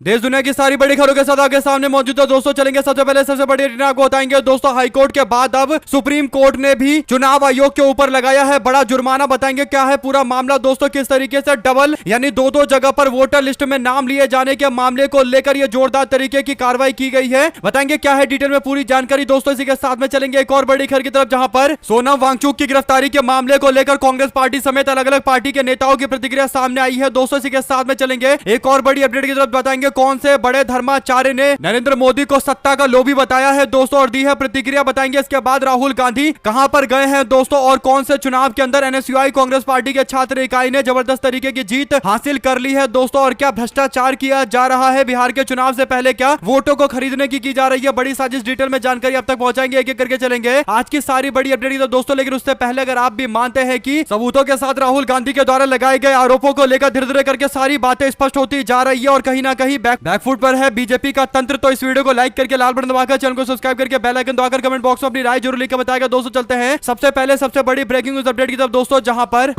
देश दुनिया की सारी बड़ी खबरों के साथ आगे सामने मौजूद है दोस्तों। चलेंगे सबसे पहले सबसे बड़ी घटना को बताएंगे दोस्तों। हाईकोर्ट के बाद अब सुप्रीम कोर्ट ने भी चुनाव आयोग के ऊपर लगाया है बड़ा जुर्माना। बताएंगे क्या है पूरा मामला दोस्तों, किस तरीके से डबल यानी दो जगह पर वोटर लिस्ट में नाम लिए जाने के मामले को लेकर यह जोरदार तरीके की कार्रवाई की गई है। बताएंगे क्या है डिटेल में पूरी जानकारी दोस्तों। इसी के साथ में चलेंगे एक और बड़ी खबर की तरफ, जहां पर सोनम वांगचुक की गिरफ्तारी के मामले को लेकर कांग्रेस पार्टी समेत अलग अलग पार्टी के नेताओं की प्रतिक्रिया सामने आई है दोस्तों। इसी के साथ में चलेंगे एक और बड़ी अपडेट की तरफ, बताएंगे कौन से बड़े धर्माचार्य ने नरेंद्र मोदी को सत्ता का लोभी बताया है दोस्तों और दी है प्रतिक्रिया। बताएंगे इसके बाद राहुल गांधी कहां पर गए हैं दोस्तों और कौन से चुनाव के अंदर एनएसयूआई कांग्रेस पार्टी के छात्र इकाई ने जबरदस्त तरीके की जीत हासिल कर ली है दोस्तों। और क्या भ्रष्टाचार किया जा रहा है बिहार के चुनाव से पहले, क्या वोटों को खरीदने की जा रही है बड़ी साजिश, डिटेल में जानकारी अब तक पहुंचाएंगे, एक एक करके चलेंगे आज की सारी बड़ी अपडेट दोस्तों। लेकिन उससे पहले अगर आप भी मानते हैं कि सबूतों के साथ राहुल गांधी के द्वारा लगाए गए आरोपों को लेकर धीरे धीरे करके सारी बातें स्पष्ट होती जा रही है और कहीं ना कहीं बैकफुट पर है बीजेपी का तंत्र, तो इस वीडियो को लाइक करके लाल बटन दबाकर चैनल को सब्सक्राइब करके बेल आइकन दबाकर कमेंट बॉक्स में अपनी राय जरूर लिखकर बताएगा दोस्तों। चलते हैं सबसे पहले सबसे बड़ी ब्रेकिंग न्यूज अपडेट की तरफ दोस्तों, जहां पर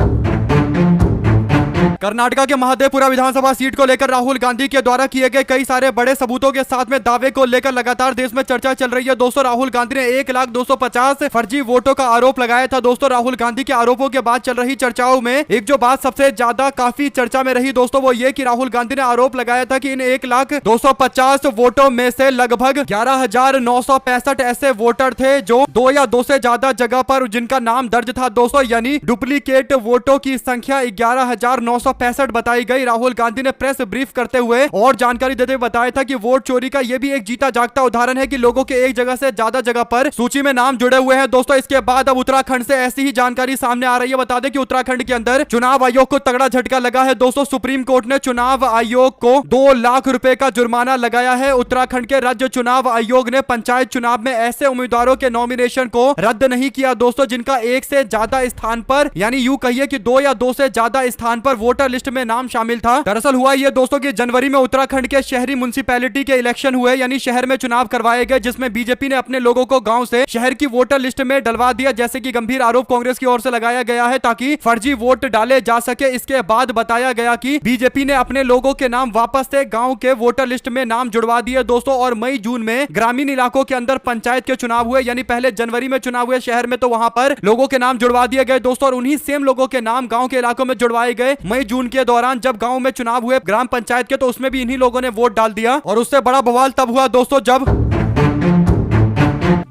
कर्नाटका के महादेवपुरा विधानसभा सीट को लेकर राहुल गांधी के द्वारा किए गए कई सारे बड़े सबूतों के साथ में दावे को लेकर लगातार देश में चर्चा चल रही है दोस्तों। राहुल गांधी ने 1,250,000 फर्जी वोटों का आरोप लगाया था दोस्तों। राहुल गांधी के आरोपों के बाद चल रही चर्चाओं में एक जो बात सबसे ज्यादा काफी चर्चा में रही दोस्तों, वो ये कि राहुल गांधी ने आरोप लगाया था कि इन 1,250,000 वोटों में से लगभग 11,965 ऐसे वोटर थे जो 2 या 2 से ज्यादा जगह पर जिनका नाम दर्ज था दोस्तों, यानी डुप्लीकेट वोटों की संख्या 11,965 बताई गई। राहुल गांधी ने प्रेस ब्रीफ करते हुए और जानकारी देते हुए बताया था कि वोट चोरी का यह भी एक जीता जागता उदाहरण है कि लोगों के एक जगह से ज्यादा जगह पर सूची में नाम जुड़े हुए हैं दोस्तों। इसके बाद अब उत्तराखंड से ऐसी ही जानकारी सामने आ रही है। बता दें कि उत्तराखंड के अंदर चुनाव आयोग को तगड़ा झटका लगा है दोस्तों। सुप्रीम कोर्ट ने चुनाव आयोग को 2 लाख रुपए का जुर्माना लगाया है। उत्तराखंड के राज्य चुनाव आयोग ने पंचायत चुनाव में ऐसे उम्मीदवारों के नॉमिनेशन को रद्द नहीं किया दोस्तों जिनका एक से ज्यादा स्थान पर यानी यूं कहिए कि 2 या 2 से ज्यादा स्थान पर वोटर लिस्ट में नाम शामिल था। दरअसल हुआ यह दोस्तों कि जनवरी में उत्तराखंड के शहरी म्युनिसिपैलिटी के इलेक्शन हुए, यानी शहर में चुनाव करवाए गए, जिसमें बीजेपी ने अपने लोगों को गांव से शहर की वोटर लिस्ट में डलवा दिया, जैसे कि गंभीर आरोप कांग्रेस की ओर से लगाया गया है ताकि फर्जी वोट डाले जा सके। इसके बाद बताया गया कि बीजेपी ने अपने लोगों के नाम वापस से गाँव के वोटर लिस्ट में नाम जुड़वा दिए दोस्तों। और मई जून में ग्रामीण इलाकों के अंदर पंचायत के चुनाव हुए, यानी पहले जनवरी में चुनाव हुए शहर में, तो वहां पर लोगों के नाम जुड़वा दिए गए दोस्तों और उन्हीं सेम लोगों के नाम गांव के इलाकों में जुड़वाए गए। मई जून के दौरान जब गांव में चुनाव हुए ग्राम पंचायत के, तो उसमें भी इन्हीं लोगों ने वोट डाल दिया और उससे बड़ा बवाल तब हुआ दोस्तों जब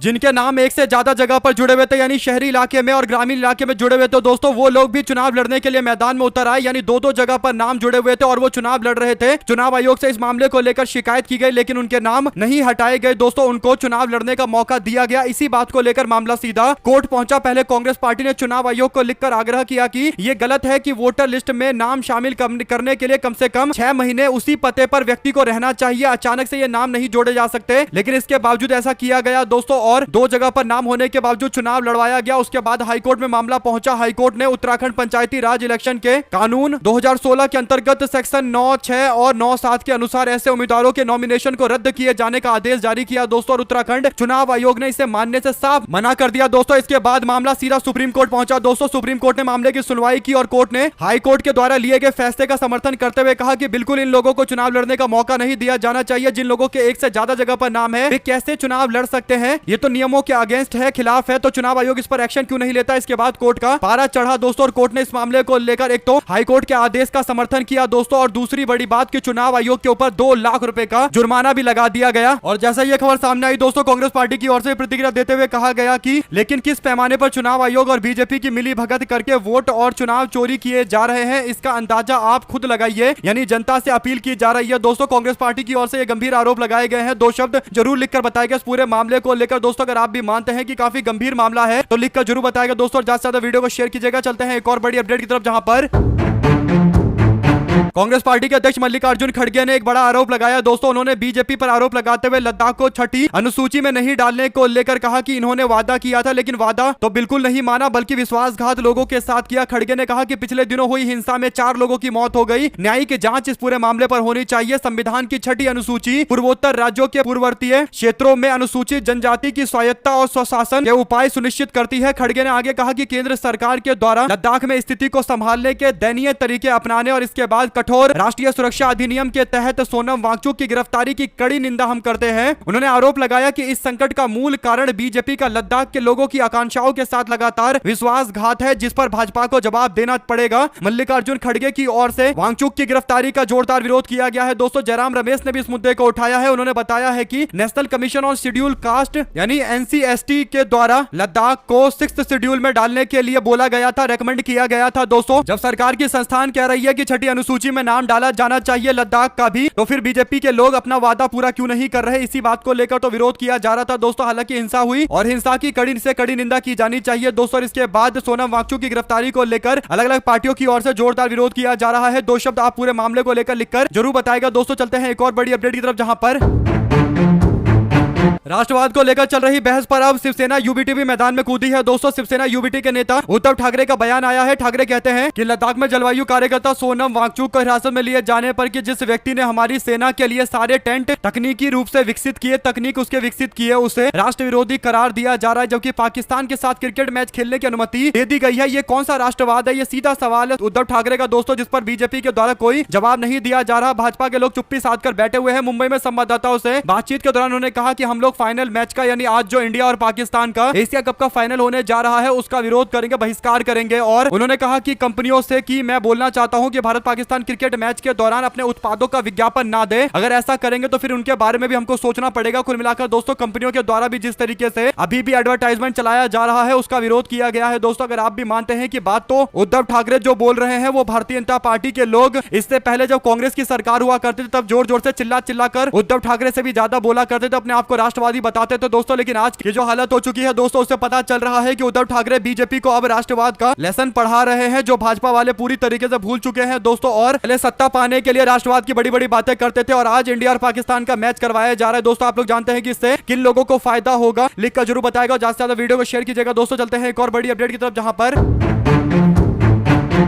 जिनके नाम एक से ज्यादा जगह पर जुड़े हुए थे, यानी शहरी इलाके में और ग्रामीण इलाके में जुड़े हुए थे दोस्तों, वो लोग भी चुनाव लड़ने के लिए मैदान में उतर आए, यानी 2 जगह पर नाम जुड़े हुए थे और वो चुनाव लड़ रहे थे। चुनाव आयोग से इस मामले को लेकर शिकायत की गई लेकिन उनके नाम नहीं हटाए गए दोस्तों, उनको चुनाव लड़ने का मौका दिया गया। इसी बात को लेकर मामला सीधा कोर्ट पहुंचा। पहले कांग्रेस पार्टी ने चुनाव आयोग को लिखकर आग्रह किया कि यह गलत है कि वोटर लिस्ट में नाम शामिल करने के लिए कम से कम 6 महीने उसी पते पर व्यक्ति को रहना चाहिए, अचानक से ये नाम नहीं जोड़े जा सकते। लेकिन इसके बावजूद ऐसा किया गया दोस्तों और 2 जगह पर नाम होने के बावजूद चुनाव लड़वाया गया। उसके बाद हाईकोर्ट में मामला पहुंचा। हाईकोर्ट ने उत्तराखंड पंचायती राज इलेक्शन के कानून 2016 के अंतर्गत सेक्शन 9(6) और 9(7) के अनुसार ऐसे उम्मीदवारों के नॉमिनेशन को रद्द किए जाने का आदेश जारी किया दोस्तों और उत्तराखंड चुनाव आयोग ने इसे मानने से साफ मना कर दिया दोस्तों। इसके बाद मामला सीधा सुप्रीम कोर्ट पहुंचा दोस्तों। सुप्रीम कोर्ट ने मामले की सुनवाई की और कोर्ट ने हाईकोर्ट के द्वारा लिए गए फैसले का समर्थन करते हुए कहा कि बिल्कुल इन लोगों को चुनाव लड़ने का मौका नहीं दिया जाना चाहिए। जिन लोगों के एक से ज्यादा जगह पर नाम है वे कैसे चुनाव लड़ सकते हैं, ये तो नियमों के अगेंस्ट है, खिलाफ है, तो चुनाव आयोग इस पर एक्शन क्यों नहीं लेता। इसके बाद कोर्ट का पारा चढ़ा दोस्तों और कोर्ट ने इस मामले को लेकर एक तो हाईकोर्ट के आदेश का समर्थन किया दोस्तों और दूसरी बड़ी बात कि चुनाव आयोग के ऊपर 2 लाख रुपए का जुर्माना भी लगा दिया गया। और जैसा ये खबर सामने आई दोस्तों, कांग्रेस पार्टी की ओर से प्रतिक्रिया देते हुए कहा गया कि लेकिन किस पैमाने पर चुनाव आयोग और बीजेपी की मिली भगत करके वोट और चुनाव चोरी किए जा रहे हैं, इसका अंदाजा आप खुद लगाइए, यानी जनता से अपील की जा रही है दोस्तों। कांग्रेस पार्टी की ओर से ये गंभीर आरोप लगाए गए हैं। 2 शब्द जरूर लिखकर बताएगा इस पूरे मामले को लेकर दोस्तों। अगर आप भी मानते हैं कि काफी गंभीर मामला है तो लिखकर जरूर बताएगा दोस्तों। ज्यादा से ज्यादा वीडियो को शेयर कीजिएगा। चलते हैं एक और बड़ी अपडेट की तरफ, जहां पर कांग्रेस पार्टी के अध्यक्ष मल्लिकार्जुन खड़गे ने एक बड़ा आरोप लगाया दोस्तों। उन्होंने बीजेपी पर आरोप लगाते हुए लद्दाख को 6ठी अनुसूची में नहीं डालने को लेकर कहा कि इन्होंने वादा किया था लेकिन वादा तो बिल्कुल नहीं माना बल्कि विश्वासघात लोगों के साथ किया। खड़गे ने कहा कि पिछले दिनों हुई हिंसा में 4 लोगों की मौत हो गई। न्यायिक जांच इस पूरे मामले पर होनी चाहिए। संविधान की 6ठी अनुसूची पूर्वोत्तर राज्यों के पूर्ववर्तीय क्षेत्रों में अनुसूचित जनजाति की स्वायत्ता और स्वशासन के उपाय सुनिश्चित करती है। खड़गे ने आगे कहा कि केंद्र सरकार के द्वारा लद्दाख में स्थिति को संभालने के दयनीय तरीके अपनाने और इसके बाद कठोर राष्ट्रीय सुरक्षा अधिनियम के तहत सोनम वांगचुक की गिरफ्तारी की कड़ी निंदा हम करते हैं। उन्होंने आरोप लगाया कि इस संकट का मूल कारण बीजेपी का लद्दाख के लोगों की आकांक्षाओं के साथ लगातार विश्वासघात है, जिस पर भाजपा को जवाब देना पड़ेगा। मल्लिकार्जुन खड़गे की ओर से वांगचुक की गिरफ्तारी का जोरदार विरोध किया गया है। दोस्तों जयराम रमेश ने भी इस मुद्दे को उठाया है। उन्होंने बताया है कि national commission on schedule caste यानी एनसीएसटी के द्वारा लद्दाख को 6th शेड्यूल में डालने के लिए बोला गया था, रेकमेंड किया गया था। दोस्तों जब सरकार की संस्थान कह रही है कि छठी अनुसूची में नाम डाला जाना चाहिए लद्दाख का भी, तो फिर बीजेपी के लोग अपना वादा पूरा क्यों नहीं कर रहे? इसी बात को लेकर तो विरोध किया जा रहा था दोस्तों। हालांकि हिंसा हुई और हिंसा की कड़ी से कड़ी निंदा की जानी चाहिए दोस्तों। इसके बाद सोनम वांगचुक की गिरफ्तारी को लेकर अलग अलग पार्टियों की ओर से जोरदार विरोध किया जा रहा है। 2 शब्द आप पूरे मामले को लेकर लिखकर जरूर बताएगा दोस्तों। चलते हैं एक और बड़ी अपडेट की तरफ, जहां पर राष्ट्रवाद को लेकर चल रही बहस पर अब शिवसेना यूबीटी भी मैदान में कूदी है दोस्तों। शिवसेना यूबीटी के नेता उद्धव ठाकरे का बयान आया है। ठाकरे कहते हैं कि लद्दाख में जलवायु कार्यकर्ता सोनम वांगचुक को हिरासत में लिए जाने पर कि जिस व्यक्ति ने हमारी सेना के लिए सारे टेंट तकनीकी रूप से विकसित किए, तकनीक उसके विकसित किए, उसे राष्ट्र विरोधी करार दिया जा रहा है, जबकि पाकिस्तान के साथ क्रिकेट मैच खेलने की अनुमति दे दी गई है। ये कौन सा राष्ट्रवाद है? ये सीधा सवाल है उद्धव ठाकरे का दोस्तों, जिस पर बीजेपी के द्वारा कोई जवाब नहीं दिया जा रहा। भाजपा के लोग चुप्पी साध कर बैठे हुए हैं। मुंबई में संवाददाताओं से बातचीत के दौरान उन्होंने कहा कि हम लोग फाइनल मैच का यानी आज जो इंडिया और पाकिस्तान का एशिया कप का फाइनल होने जा रहा है उसका विरोध करेंगे, बहिष्कार करेंगे। और उन्होंने कहा कि कंपनियों से कि मैं बोलना चाहता हूं कि भारत पाकिस्तान क्रिकेट मैच के दौरान अपने उत्पादों का विज्ञापन ना दे। अगर ऐसा करेंगे तो फिर उनके बारे में भी हमको सोचना पड़ेगा। कुल मिलाकर दोस्तों कंपनियों के द्वारा भी जिस तरीके से अभी भी एडवर्टाइजमेंट चलाया जा रहा है उसका विरोध किया गया है दोस्तों। अगर आप भी मानते हैं कि बात तो उद्धव ठाकरे जो बोल रहे हैं वो भारतीय जनता पार्टी के लोग इससे पहले जब कांग्रेस की सरकार हुआ करती थी तब जोर जोर से चिल्ला चिल्ला कर उद्धव ठाकरे से भी ज्यादा बोला करते थे, अपने आप को राष्ट्रवादी बताते थे दोस्तों। लेकिन आज की जो हालत हो चुकी है दोस्तों उससे पता चल रहा है कि उद्धव ठाकरे बीजेपी को अब राष्ट्रवाद का लेसन पढ़ा रहे हैं, जो भाजपा वाले पूरी तरीके से भूल चुके हैं दोस्तों। और पहले सत्ता पाने के लिए राष्ट्रवाद की बड़ी बड़ी बातें करते थे और आज इंडिया और पाकिस्तान का मैच करवाया जा रहा है दोस्तों। आप लोग जानते हैं कि इससे किन लोगों को फायदा होगा, लिख कर जरूर बताएगा। ज्यादा से ज्यादा वीडियो को शेयर कीजिएगा दोस्तों। चलते हैं एक और बड़ी अपडेट की तरफ, जहां पर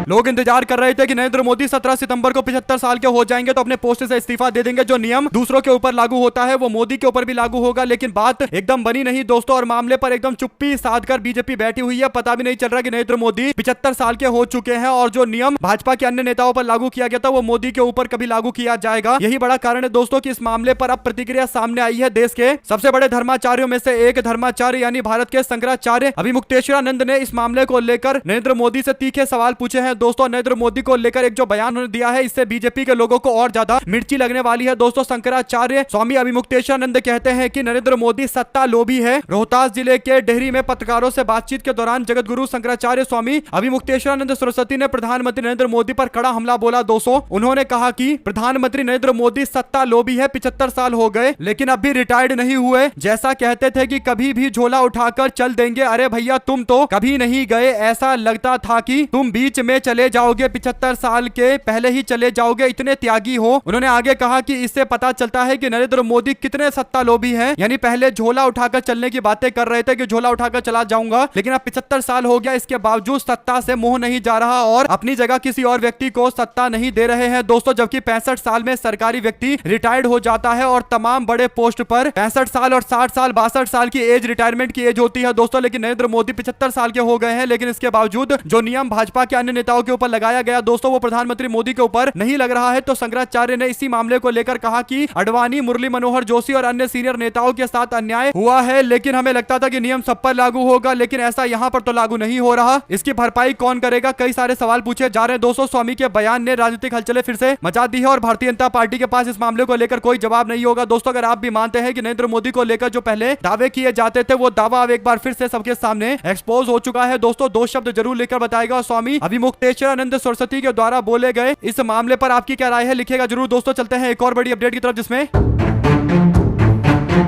लोग इंतजार कर रहे थे कि नरेंद्र मोदी 17 सितंबर को 75 साल के हो जाएंगे तो अपने पोस्ट से इस्तीफा दे देंगे। जो नियम दूसरों के ऊपर लागू होता है वो मोदी के ऊपर भी लागू होगा, लेकिन बात एकदम बनी नहीं दोस्तों। और मामले पर एकदम चुप्पी साधकर बीजेपी बैठी हुई है। पता भी नहीं चल रहा कि नरेंद्र मोदी 75 साल के हो चुके हैं और जो नियम भाजपा के अन्य नेताओं पर लागू किया गया था वो मोदी के ऊपर कभी लागू किया जाएगा। यही बड़ा कारण है दोस्तों कि इस मामले पर अब प्रतिक्रिया सामने आई है। देश के सबसे बड़े धर्माचार्यों में से एक धर्माचार्य यानी भारत के शंकराचार्य अभिमुक्तेश्वरानंद ने इस मामले को लेकर नरेंद्र मोदी से तीखे सवाल पूछे हैं दोस्तों। नरेंद्र मोदी को लेकर एक जो बयान उन्होंने दिया है इससे बीजेपी के लोगों को और ज्यादा मिर्ची लगने वाली है दोस्तों। शंकराचार्य स्वामी अभिमुक्तेश्वरानंद कहते हैं कि नरेंद्र मोदी सत्ता लोभी है। रोहतास जिले के डेहरी में पत्रकारों से बातचीत के दौरान जगतगुरु शंकराचार्य स्वामी अभिमुक्तेश्वरानंद सरस्वती ने प्रधानमंत्री नरेंद्र मोदी पर कड़ा हमला बोला दोस्तों। उन्होंने कहा कि प्रधानमंत्री नरेंद्र मोदी सत्ता लोभी है, 75 साल हो गए लेकिन अब भी रिटायर्ड नहीं हुए। जैसा कहते थे कि कभी भी झोला उठाकर चल देंगे, अरे भैया तुम तो कभी नहीं गए, ऐसा लगता था कि तुम बीच में चले जाओगे, 75 साल के पहले ही चले जाओगे, इतने त्यागी हो। उन्होंने आगे कहा कि इससे पता चलता है कि नरेंद्र मोदी कितने सत्ता लोभी हैं। यानी पहले झोला उठाकर चलने की बातें कर रहे थे कि झोला उठाकर चला जाऊंगा, लेकिन अब 75 साल हो गया, इसके बावजूद सत्ता से मोह नहीं जा रहा और अपनी जगह किसी और व्यक्ति को सत्ता नहीं दे रहे हैं दोस्तों। जबकि 65 साल में सरकारी व्यक्ति रिटायर्ड हो जाता है और तमाम बड़े पोस्ट पर 65 साल और 60 साल 62 साल की एज रिटायरमेंट की एज होती है दोस्तों। लेकिन नरेंद्र मोदी 75 साल के हो गए हैं, लेकिन इसके बावजूद जो नियम भाजपा के अन्य नेताओं के ऊपर लगाया गया दोस्तों वो प्रधानमंत्री मोदी के ऊपर नहीं लग रहा है। तो शंकराचार्य ने इसी मामले को लेकर कहा कि अडवाणी, मुरली मनोहर जोशी और अन्य सीनियर नेताओं के साथ अन्याय हुआ है, लेकिन हमें लगता था कि नियम सब पर लागू होगा, लेकिन ऐसा यहां पर तो लागू नहीं हो रहा। इसकी भरपाई कौन करेगा? कई सारे सवाल पूछे जा रहे हैं दोस्तों। स्वामी के बयान ने राजनीतिक हलचलें फिर से मचा दी है और भारतीय जनता पार्टी के पास इस मामले को लेकर कोई जवाब नहीं होगा दोस्तों। अगर आप भी मानते हैं कि नरेंद्र मोदी को लेकर जो पहले दावे किए जाते थे वो दावा अब एक बार फिर से सबके सामने एक्सपोज हो चुका है दोस्तों। 2 शब्द जरूर लेकर बताएगा। स्वामी अभिमुक्तेश्वरानंद सरस्वती के द्वारा बोले गए इस मामले पर आपकी क्या राय है, लिखिएगा जरूर दोस्तों। चलते हैं एक और बड़ी अपडेट की तरफ, जिसमें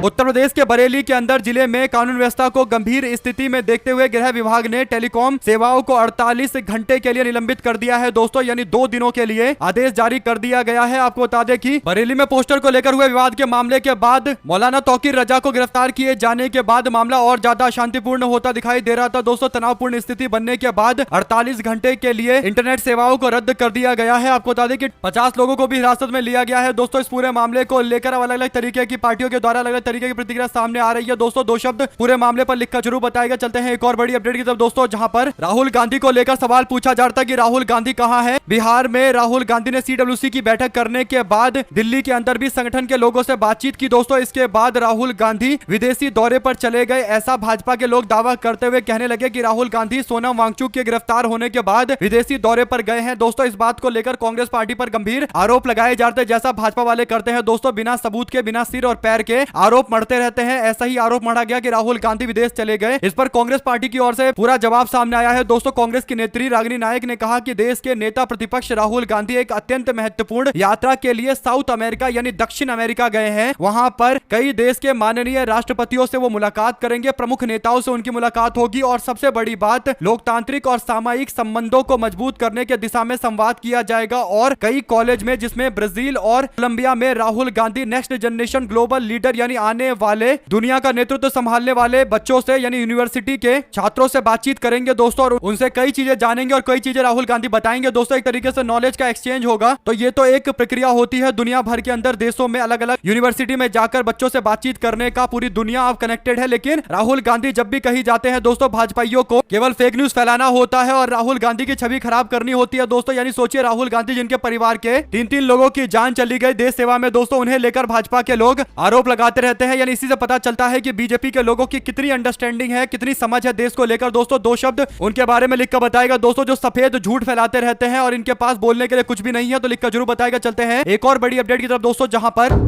उत्तर प्रदेश के बरेली के अंदर जिले में कानून व्यवस्था को गंभीर स्थिति में देखते हुए गृह विभाग ने टेलीकॉम सेवाओं को 48 घंटे के लिए निलंबित कर दिया है दोस्तों। यानी 2 दिनों के लिए आदेश जारी कर दिया गया है। आपको बता दें कि बरेली में पोस्टर को लेकर हुए विवाद के मामले के बाद मौलाना तौकीर रजा को गिरफ्तार किए जाने के बाद मामला और ज्यादा शांतिपूर्ण होता दिखाई दे रहा था दोस्तों। तनावपूर्ण स्थिति बनने के बाद 48 घंटे के लिए इंटरनेट सेवाओं को रद्द कर दिया गया है। आपको बता दें कि 50 लोगों को भी हिरासत में लिया गया है दोस्तों। इस पूरे मामले को लेकर अलग अलग तरीके की पार्टियों के द्वारा अलग अलग तरीके की प्रतिक्रिया सामने आ रही है। दोस्तों दो शब्द पूरे मामले पर लिखकर जरूर बताएगा। चलते हैं एक और बड़ी अपडेट की तरफ दोस्तों, जहां पर राहुल गांधी को लेकर सवाल पूछा जा रहा था कि राहुल गांधी कहां है। बिहार में राहुल गांधी ने सीडब्ल्यूसी की बैठक करने के बाद दिल्ली के अंदर भी संगठन के लोगों से बातचीत की दोस्तों। इसके बाद राहुल गांधी विदेशी दौरे पर चले गए, ऐसा भाजपा के लोग दावा करते हुए कहने लगे कि राहुल गांधी सोनम वांगचुक के गिरफ्तार होने के बाद विदेशी दौरे पर गए हैं। दोस्तों इस बात को लेकर कांग्रेस पार्टी पर गंभीर आरोप लगाए जाते हैं, जैसा भाजपा वाले करते हैं दोस्तों, बिना सबूत के, बिना सिर और पैर के आरोप मढ़ते रहते हैं। ऐसा ही आरोप मढ़ा गया कि राहुल गांधी विदेश चले गए। इस पर कांग्रेस पार्टी की ओर से पूरा जवाब सामने आया है दोस्तों। कांग्रेस की नेत्री रागिनी नायक ने कहा कि देश के नेता प्रतिपक्ष राहुल गांधी एक अत्यंत महत्वपूर्ण यात्रा के लिए साउथ अमेरिका यानी दक्षिण अमेरिका गए हैं। वहां पर कई देश के माननीय राष्ट्रपतियों से वो मुलाकात करेंगे, प्रमुख नेताओं से उनकी मुलाकात होगी और सबसे बड़ी बात, लोकतांत्रिक और सामाजिक संबंधों को मजबूत करने के दिशा में संवाद किया जाएगा। और कई कॉलेज में, जिसमें ब्राजील और कोलंबिया में Rahul Gandhi next generation global leader यानी आने वाले दुनिया का नेतृत्व संभालने वाले बच्चों से यानी यूनिवर्सिटी के छात्रों से बातचीत करेंगे दोस्तों, और उनसे कई चीजें जानेंगे और कई चीजें राहुल गांधी बताएंगे दोस्तों। एक तरीके से नॉलेज का एक्सचेंज होगा। तो ये तो एक प्रक्रिया होती है दुनिया भर के अंदर, देशों में अलग अलग यूनिवर्सिटी में जाकर बच्चों से बातचीत करने का। पूरी दुनिया अब कनेक्टेड है। लेकिन राहुल गांधी जब भी कहीं जाते हैं दोस्तों, भाजपाइयों को केवल फेक न्यूज फैलाना होता है और राहुल गांधी की छवि खराब करनी होती है दोस्तों। यानी सोचिए, राहुल गांधी जिनके परिवार के 3-3 लोगों की जान चली गई देश सेवा में दोस्तों, उन्हें लेकर भाजपा के लोग आरोप लगाते रहते हैं। यानी इसी से पता चलता है कि बीजेपी के लोगों की कितनी अंडरस्टैंडिंग है, कितनी समझ है देश को लेकर दोस्तों। दो शब्द उनके बारे में लिखकर बताएगा दोस्तों, जो सफेद झूठ फैलाते रहते हैं और इनके पास बोलने के लिए कुछ भी नहीं है, तो लिखकर जरूर बताएगा। चलते हैं एक और बड़ी अपडेट की तरफ दोस्तों, जहां पर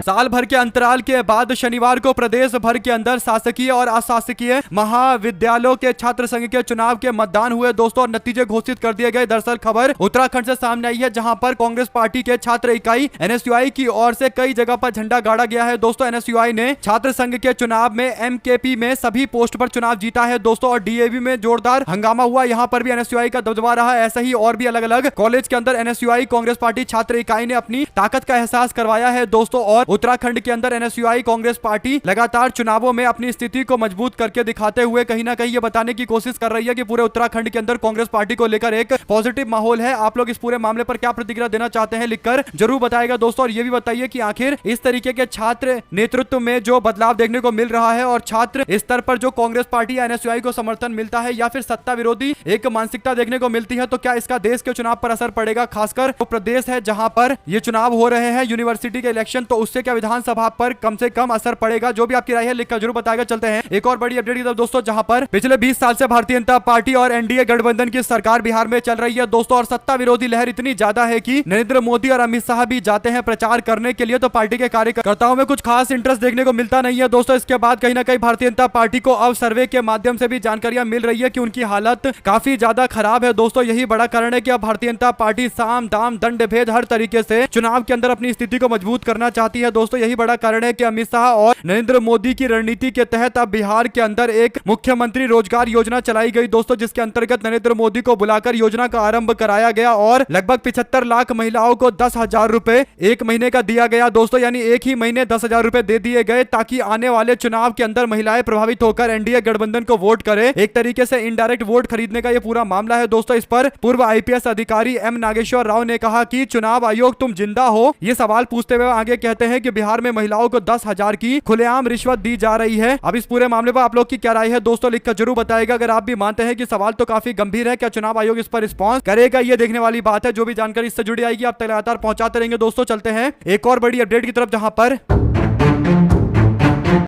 साल भर के अंतराल के बाद शनिवार को प्रदेश भर के अंदर शासकीय और अशासकीय महाविद्यालयों के छात्र संघ के चुनाव के मतदान हुए दोस्तों, और नतीजे घोषित कर दिए गए। दरअसल खबर उत्तराखंड से सामने आई है, जहां पर कांग्रेस पार्टी के छात्र इकाई एनएसयूआई की ओर से कई जगह पर झंडा गाड़ा गया है दोस्तों। एनएसयूआई ने छात्र संघ के चुनाव में एमकेपी में सभी पोस्ट पर चुनाव जीता है दोस्तों, और डीएवी में जोरदार हंगामा हुआ। यहां पर भी एनएसयूआई का दबदबा रहा। ऐसा ही और भी अलग अलग कॉलेज के अंदर एनएसयूआई कांग्रेस पार्टी छात्र इकाई ने अपनी ताकत का एहसास करवाया है दोस्तों। और उत्तराखंड के अंदर एनएसयूआई कांग्रेस पार्टी लगातार चुनावों में अपनी स्थिति को मजबूत करके दिखाते हुए कहीं ना कहीं ये बताने की कोशिश कर रही है कि पूरे उत्तराखंड के अंदर कांग्रेस पार्टी को लेकर एक पॉजिटिव माहौल है। आप लोग इस पूरे मामले पर क्या प्रतिक्रिया देना चाहते हैं, लिखकर जरूर बताएगा दोस्तों। और ये भी बताइए कि आखिर इस तरीके के छात्र नेतृत्व में जो बदलाव देखने को मिल रहा है और छात्र स्तर पर जो कांग्रेस पार्टी या एनएसयूआई को समर्थन मिलता है, या फिर सत्ता विरोधी एक मानसिकता देखने को मिलती है, तो क्या इसका देश के चुनाव पर असर पड़ेगा। खासकर वो प्रदेश है जहां पर ये चुनाव हो रहे हैं, यूनिवर्सिटी के इलेक्शन, तो उससे क्या विधानसभा पर कम से कम असर पड़ेगा। जो भी आपकी राय है लिखकर जरूर बताएगा। चलते हैं एक और बड़ी अपडेट की तरफ दोस्तों, जहां पर पिछले 20 साल से भारतीय जनता पार्टी और एनडीए गठबंधन की सरकार बिहार में चल रही है दोस्तों, और सत्ता विरोधी लहर इतनी ज्यादा है कि नरेंद्र मोदी और अमित शाह भी जाते हैं प्रचार करने के लिए, तो पार्टी के कार्यकर्ताओं में कुछ खास इंटरेस्ट देखने को मिलता नहीं है दोस्तों। इसके बाद कहीं ना कहीं भारतीय जनता पार्टी को अब सर्वे के माध्यम से भी जानकारियां मिल रही है कि उनकी हालत काफी ज्यादा खराब है दोस्तों। यही बड़ा कारण है कि अब भारतीय जनता पार्टी साम दाम दंड भेद हर तरीके से चुनाव के अंदर अपनी स्थिति को मजबूत करना चाहती है दोस्तों। यही बड़ा कारण है कि अमित शाह और नरेंद्र मोदी की रणनीति के तहत अब बिहार के अंदर एक मुख्यमंत्री रोजगार योजना चलाई गई दोस्तों, जिसके अंतर्गत नरेंद्र मोदी को बुलाकर योजना का आरंभ कराया गया और लगभग 75 लाख महिलाओं को 10,000 रुपए एक महीने का दिया गया दोस्तों। यानी एक ही महीने 10,000 रुपए दे दिए गए, ताकि आने वाले चुनाव के अंदर महिलाएं प्रभावित होकर एनडीए गठबंधन को वोट करे। एक तरीके से इनडायरेक्ट वोट खरीदने का यह पूरा मामला है दोस्तों। इस पर पूर्व आईपीएस अधिकारी एम नागेश्वर राव ने कहा कि चुनाव आयोग तुम जिंदा हो, ये सवाल पूछते हुए आगे कहते हैं कि बिहार में महिलाओं को 10,000 की खुलेआम रिश्वत दी जा रही है। अब इस पूरे मामले पर आप लोग की क्या राय है दोस्तों, लिखकर जरूर बताएगा। अगर आप भी मानते हैं कि सवाल तो काफी गंभीर है, क्या चुनाव आयोग इस पर रिस्पॉन्स करेगा, ये देखने वाली बात है। जो भी जानकारी इससे जुड़ी आएगी आप लगातार पहुंचाते रहेंगे दोस्तों। चलते हैं एक और बड़ी अपडेट की तरफ, जहां पर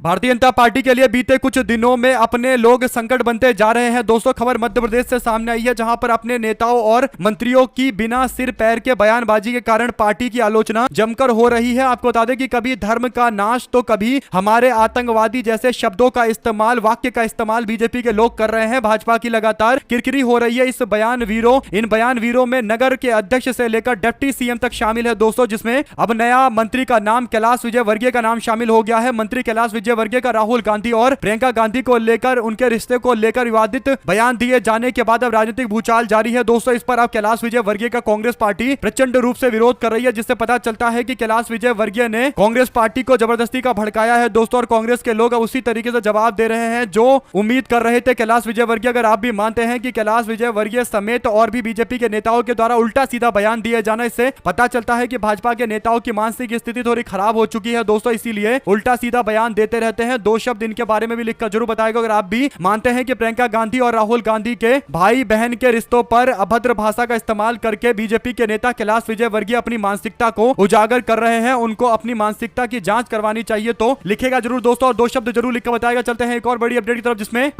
भारतीय जनता पार्टी के लिए बीते कुछ दिनों में अपने लोग संकट बनते जा रहे हैं दोस्तों। खबर मध्य प्रदेश से सामने आई है, जहां पर अपने नेताओं और मंत्रियों की बिना सिर पैर के बयानबाजी के कारण पार्टी की आलोचना जमकर हो रही है। आपको बता दें कि कभी धर्म का नाश तो कभी हमारे आतंकवादी जैसे शब्दों का इस्तेमाल, वाक्य का इस्तेमाल बीजेपी के लोग कर रहे हैं। भाजपा की लगातार किरकिरी हो रही है इन बयान वीरों में नगर के अध्यक्ष से लेकर डिप्टी सीएम तक शामिल है दोस्तों, जिसमें अब नया मंत्री का नाम कैलाश विजयवर्गीय का नाम शामिल हो गया है। मंत्री कैलाश कैलाश विजयवर्गीय का राहुल गांधी और प्रियंका गांधी को लेकर उनके रिश्ते को लेकर विवादित बयान दिए जाने के बाद अब राजनीतिक भूचाल जारी है दोस्तों। इस पर अब कैलाश विजयवर्गीय का कांग्रेस पार्टी प्रचंड रूप से विरोध कर रही है, जिससे पता चलता है कि कैलाश विजयवर्गीय ने कांग्रेस पार्टी को जबरदस्ती का भड़काया है दोस्तों। और कांग्रेस के लोग अब उसी तरीके से जवाब दे रहे हैं जो उम्मीद कर रहे थे कैलाश विजयवर्गीय। अगर आप भी मानते हैं कि कैलाश विजयवर्गीय समेत और भी बीजेपी के नेताओं के द्वारा उल्टा सीधा बयान दिए जाना, इससे पता चलता है कि भाजपा के नेताओं की मानसिक स्थिति थोड़ी खराब हो चुकी है दोस्तों, इसीलिए उल्टा सीधा बयान देते रहते हैं। दो शब्द इनके बारे में भी लिखकर जरूर बताएगा अगर आप भी मानते हैं कि प्रियंका गांधी और राहुल गांधी के भाई बहन के रिश्तों पर अभद्र भाषा का इस्तेमाल करके बीजेपी के नेता कैलाश विजयवर्गीय अपनी मानसिकता को उजागर कर रहे हैं, उनको अपनी मानसिकता की जांच करवानी चाहिए। तो लिखेगा जरूर दोस्तों और दो शब्द जरूर लिखकर बताएगा। चलते हैं एक और बड़ी अपडेट की तरफ, जिसमें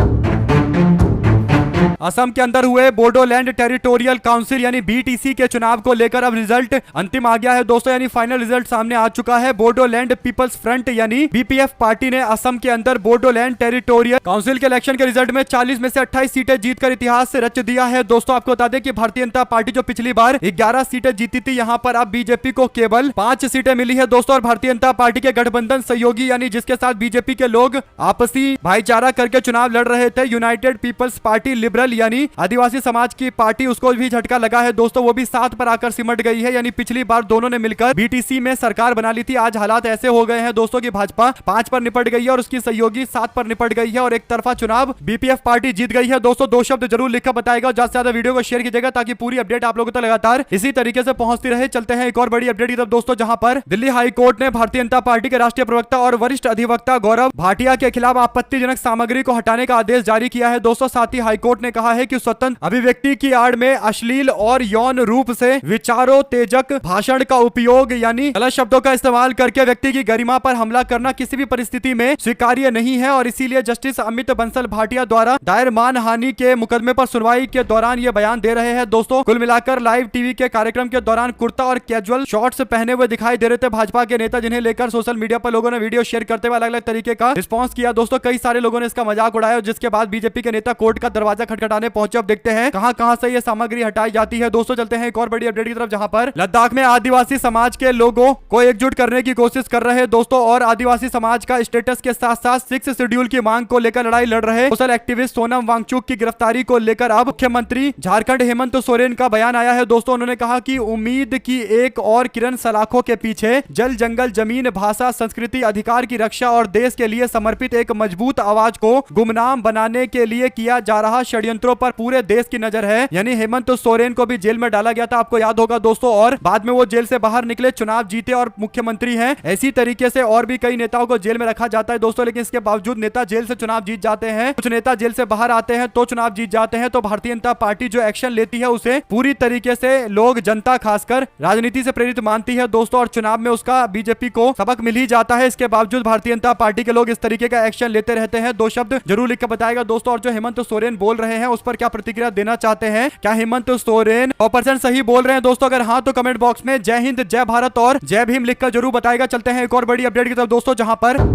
असम के अंदर हुए बोडोलैंड टेरिटोरियल काउंसिल यानी बीटीसी के चुनाव को लेकर अब रिजल्ट अंतिम आ गया है दोस्तों, यानी फाइनल रिजल्ट सामने आ चुका है। बोडोलैंड पीपल्स फ्रंट यानी बीपीएफ पार्टी ने असम के अंदर बोडोलैंड टेरिटोरियल काउंसिल के इलेक्शन के रिजल्ट में 40 में से 28 सीटें जीतकर इतिहास रच दिया है दोस्तों। आपको बता दें कि भारतीय जनता पार्टी जो पिछली बार 11 सीटें जीती थी, यहां पर अब बीजेपी को केवल 5 सीटें मिली है दोस्तों। और भारतीय जनता पार्टी के गठबंधन सहयोगी यानी जिसके साथ बीजेपी के लोग आपसी भाईचारा करके चुनाव लड़ रहे थे, यूनाइटेड पीपल्स पार्टी लिबरल यानी आदिवासी समाज की पार्टी, उसको भी झटका लगा है दोस्तों। वो भी 7 पर आकर सिमट गई है, यानी पिछली बार दोनों ने मिलकर बीटीसी में सरकार बना ली थी। आज हालात ऐसे हो गए हैं दोस्तों कि भाजपा 5 पर निपट गई है और उसकी सहयोगी 7 पर निपट गई है और एक तरफा चुनाव बीपीएफ पार्टी जीत गई है दोस्तों। दो शब्द जरूर लिखकर बताएगा, ज्यादा से ज्यादा वीडियो को शेयर कीजिएगा ताकि पूरी अपडेट आप लोगों तक लगातार इसी तरीके से पहुंचती रहे। चलते हैं एक और बड़ी अपडेट की तरफ दोस्तों, जहां पर दिल्ली हाई कोर्ट ने भारतीय जनता पार्टी के राष्ट्रीय प्रवक्ता और वरिष्ठ अधिवक्ता गौरव भाटिया के खिलाफ आपत्तिजनक सामग्री को हटाने का आदेश जारी किया है दोस्तों। साथ ही हाईकोर्ट ने कहा है कि स्वतंत्र अभिव्यक्ति की आड़ में अश्लील और यौन रूप से विचारोत्तेजक भाषण का उपयोग यानी गलत शब्दों का इस्तेमाल करके व्यक्ति की गरिमा पर हमला करना किसी भी परिस्थिति में स्वीकार्य नहीं है और इसीलिए जस्टिस अमित बंसल भाटिया द्वारा दायर मानहानि के मुकदमे पर सुनवाई के दौरान ये बयान दे रहे हैं दोस्तों। कुल मिलाकर लाइव टीवी के कार्यक्रम के दौरान कुर्ता और कैजुअल शॉर्ट्स पहने हुए दिखाई दे रहे थे भाजपा के नेता, जिन्हें लेकर सोशल मीडिया पर लोगों ने वीडियो शेयर करते हुए अलग अलग तरीके का रिस्पॉन्स किया दोस्तों। कई सारे लोगों ने इसका मजाक उड़ाया, जिसके बाद बीजेपी के नेता कोर्ट का दरवाजा खटखटाने पहुंचे। अब देखते हैं कहां से ये सामग्री हटाई जाती है दोस्तों। चलते हैं एक और बड़ी अपडेट की तरफ, जहां पर लद्दाख में आदिवासी समाज के लोगों को एकजुट करने की कोशिश कर रहे हैं दोस्तों और आदिवासी समाज का स्टेटस के साथ साथ 6 शेड्यूल की मांग को लेकर लड़ाई लड़ रहे सोशल एक्टिविस्ट सोनम वांगचुक की गिरफ्तारी को लेकर अब मुख्यमंत्री झारखंड हेमंत सोरेन का बयान आया है दोस्तों। उन्होंने कहा कि उम्मीद की एक और किरण सलाखों के पीछे जल जंगल जमीन भाषा संस्कृति अधिकार की रक्षा और देश के लिए समर्पित एक मजबूत आवाज को गुमनाम बनाने के लिए किया जा रहा षड्यंत्रों पर पूरे देश की नजर है। यानी हेमंत सोरेन को भी जेल में डाला गया था, आपको याद होगा दोस्तों, और बाद में वो जेल से बाहर निकले, चुनाव जीते और मुख्यमंत्री हैं। ऐसी तरीके से और भी कई नेताओं को जेल में रखा जाता है दोस्तों, लेकिन इसके बावजूद नेता जेल से चुनाव जीत जाते हैं। कुछ नेता जेल से बाहर आते हैं तो चुनाव जीत जाते हैं। तो भारतीय जनता पार्टी जो एक्शन लेती है उसे पूरी तरीके से लोग, जनता खासकर राजनीति से प्रेरित मानती है दोस्तों और चुनाव में उसका बीजेपी को सबक मिल ही जाता है। इसके बावजूद भारतीय जनता पार्टी के लोग इस तरीके का एक्शन लेते रहते हैं। दो शब्द जरूर लिख कर बताएगा दोस्तों। और जो हेमंत सोरेन बोल रहे हैं उस पर क्या प्रतिक्रिया देना चाहते हैं? क्या हेमंत सोरेन 100% सही बोल रहे हैं दोस्तों? अगर हाँ तो कमेंट बॉक्स में जय हिंद, जय भारत और जय भीम लिखकर जरूर बताएगा। चलते हैं एक और बड़ी अपडेट की तरफ दोस्तों, जहां पर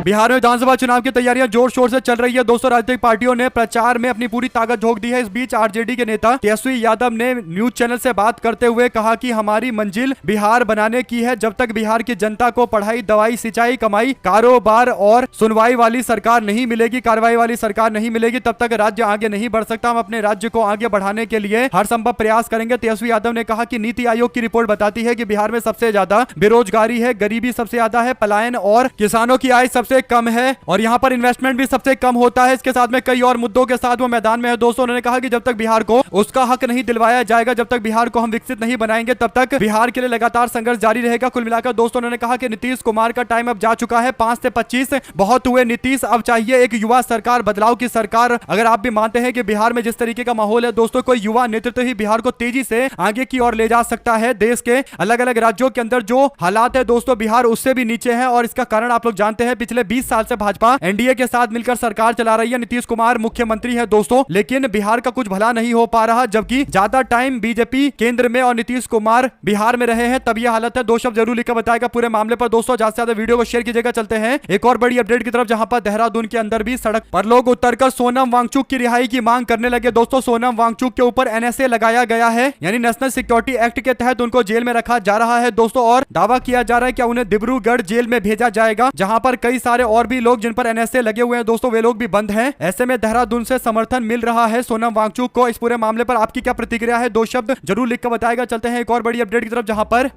बिहार में विधानसभा चुनाव की तैयारियां जोर शोर से चल रही है दोस्तों। राजनीतिक पार्टियों ने प्रचार में अपनी पूरी ताकत झोंक दी है। इस बीच आरजेडी के नेता तेजस्वी यादव ने न्यूज चैनल से बात करते हुए कहा कि हमारी मंजिल बिहार बनाने की है। जब तक बिहार की जनता को पढ़ाई, दवाई, सिंचाई, कमाई, कारोबार और सुनवाई वाली सरकार नहीं मिलेगी, कार्रवाई वाली सरकार नहीं मिलेगी, तब तक राज्य आगे नहीं बढ़ सकता। हम अपने राज्य को आगे बढ़ाने के लिए हर संभव प्रयास करेंगे। तेजस्वी यादव ने कहा कि नीति आयोग की रिपोर्ट बताती है कि बिहार में सबसे ज्यादा बेरोजगारी है, गरीबी सबसे ज्यादा है, पलायन और किसानों की आय सबसे कम है और यहां पर इन्वेस्टमेंट भी सबसे कम होता है। इसके साथ में कई और मुद्दों के साथ वो मैदान में है दोस्तों। उन्होंने कहा कि जब तक बिहार को उसका हक नहीं दिलवाया जाएगा, जब तक बिहार को हम विकसित नहीं बनाएंगे, तब तक बिहार के लिए लगातार संघर्ष जारी रहेगा। कुल मिलाकर दोस्तों उन्होंने कहा कि नीतीश कुमार का टाइम अब जा चुका है। 5 से 25 बहुत हुए नीतीश, अब चाहिए एक युवा सरकार, बदलाव की सरकार। अगर आप भी मानते हैं कि बिहार में जिस तरीके का माहौल है दोस्तों, कोई युवा नेतृत्व ही बिहार को तेजी से आगे की ओर ले जा सकता है। देश के अलग अलग राज्यों के अंदर जो हालात है दोस्तों, बिहार उससे भी नीचे है और इसका कारण आप लोग जानते हैं। पिछले 20 साल से भाजपा एनडीए के साथ मिलकर सरकार चला रही है। नीतीश कुमार मुख्यमंत्री है दोस्तों, लेकिन बिहार का कुछ भला नहीं हो पा रहा, जबकि ज्यादा टाइम बीजेपी केंद्र में और नीतीश कुमार बिहार में रहे हैं, तब यह हालत है। दो शब्द जरूर लिखकर बताएगा पूरे मामले पर दोस्तों। ज्यादा से ज्यादा वीडियो को शेयर कीजिएगा। चलते हैं एक और बड़ी अपडेट की तरफ, जहां पर देहरादून के अंदर भी सड़क पर लोग उतरकर सोनम वांगचुक की रिहाई की मांग करने लगे दोस्तों। सोनम वांगचुक के ऊपर एनएसए लगाया गया है, यानी नेशनल सिक्योरिटी एक्ट के तहत उनको जेल में रखा जा रहा है दोस्तों, और दावा किया जा रहा है कि उन्हें डिब्रूगढ़ जेल में भेजा जाएगा, जहां पर कई सारे और भी लोग जिन पर एनएसए लगे हुए हैं दोस्तों, वे लोग भी बंद हैं। ऐसे में देहरादून से समर्थन मिल रहा है सोनम वांगचुक को। इस पूरे मामले पर आपकी क्या प्रतिक्रिया है, दो शब्द जरूर लिखकर बताएगा। चलते हैं एक और बड़ी अपडेट की तरफ, जहां पर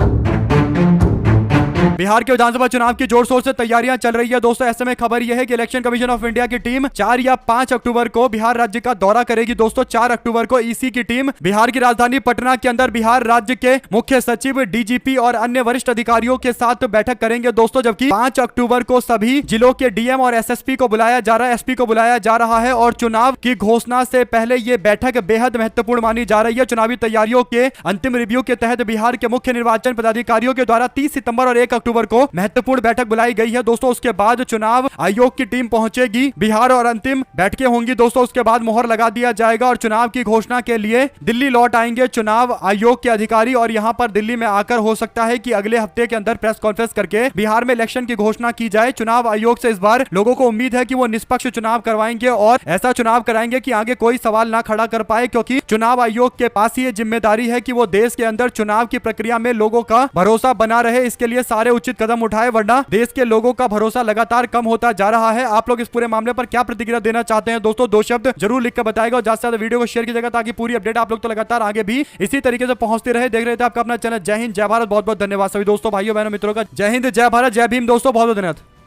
बिहार के विधानसभा चुनाव की जोर शोर से तैयारियां चल रही है दोस्तों। ऐसे में खबर यह है कि इलेक्शन कमीशन ऑफ इंडिया की टीम 4 या 5 अक्टूबर को बिहार राज्य का दौरा करेगी दोस्तों। 4 अक्टूबर को ईसी की टीम बिहार की राजधानी पटना के अंदर बिहार राज्य के मुख्य सचिव, डीजीपी और अन्य वरिष्ठ अधिकारियों के साथ बैठक करेंगे दोस्तों, जबकि 5 अक्टूबर को सभी जिलों के डीएम और एसएसपी को बुलाया जा रहा है, एसपी को बुलाया जा रहा है, और चुनाव की घोषणा से पहले यह बैठक बेहद महत्वपूर्ण मानी जा रही है। चुनावी तैयारियों के अंतिम रिव्यू के तहत बिहार के मुख्य निर्वाचन पदाधिकारियों के द्वारा 30 सितंबर और 1 अक्टूबर को महत्वपूर्ण बैठक बुलाई गई है दोस्तों। उसके बाद चुनाव आयोग की टीम पहुंचेगी बिहार और अंतिम बैठकें होंगी दोस्तों। उसके बाद मोहर लगा दिया जाएगा और चुनाव की घोषणा के लिए दिल्ली लौट आएंगे चुनाव आयोग के अधिकारी, और यहां पर दिल्ली में आकर हो सकता है कि अगले हफ्ते के अंदर प्रेस कॉन्फ्रेंस करके बिहार में इलेक्शन की घोषणा की जाए। चुनाव आयोग से इस बार लोगों को उम्मीद है कि वो निष्पक्ष चुनाव करवाएंगे और ऐसा चुनाव कराएंगे कि आगे कोई सवाल ना खड़ा कर पाए, क्योंकि चुनाव आयोग के पास ये जिम्मेदारी है कि वो देश के अंदर चुनाव की प्रक्रिया में लोगों का भरोसा बना रहे। इसके लिए सारे उचित कदम उठाए, वरना देश के लोगों का भरोसा लगातार कम होता जा रहा है। आप लोग इस पूरे मामले पर क्या प्रतिक्रिया देना चाहते हैं दोस्तों, दो शब्द जरूर लिखकर बताएगा, और ज्यादा से ज्यादा वीडियो को शेयर कीजिएगा ताकि पूरी अपडेट आप लोग तो लगातार आगे भी इसी तरीके से पहुंचते रहे। देख रहे थे आपका अपना चैनल जय हिंद जय भारत। बहुत बहुत धन्यवाद सभी दोस्तों, भाइयों बहनों मित्रों का। जय हिंद जय भारत जय भीम दोस्तों, बहुत बहुत धन्यवाद।